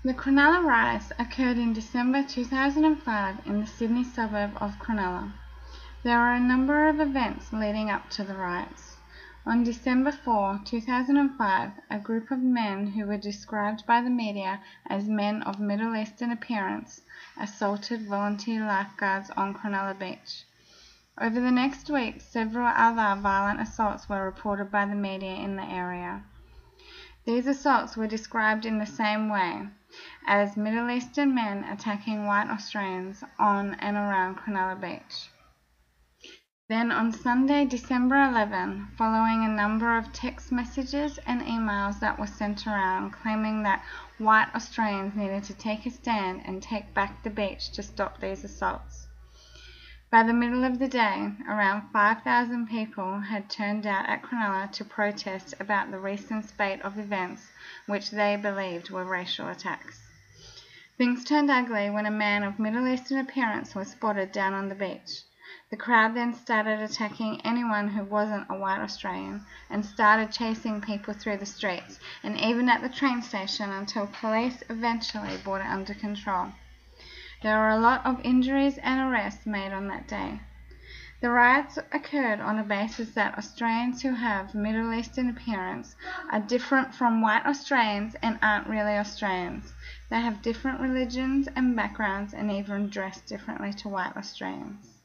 The Cronulla riots occurred in December 2005 in the Sydney suburb of Cronulla. There were a number of events leading up to the riots. On December 4, 2005, a group of men who were described by the media as men of Middle Eastern appearance assaulted volunteer lifeguards on Cronulla Beach. Over the next week, several other violent assaults were reported by the media in the area. These assaults were described in the same way as Middle Eastern men attacking white Australians on and around Cronulla Beach. Then on Sunday, December 11, following a number of text messages and emails that were sent around claiming that white Australians needed to take a stand and take back the beach to stop these assaults. By the middle of the day, around 5,000 people had turned out at Cronulla to protest about the recent spate of events which they believed were racial attacks. Things turned ugly when a man of Middle Eastern appearance was spotted down on the beach. The crowd then started attacking anyone who wasn't a white Australian and started chasing people through the streets and even at the train station until police eventually brought it under control. There were a lot of injuries and arrests made on that day. The riots occurred on a basis that Australians who have Middle Eastern appearance are different from white Australians and aren't really Australians. They have different religions and backgrounds and even dress differently to white Australians.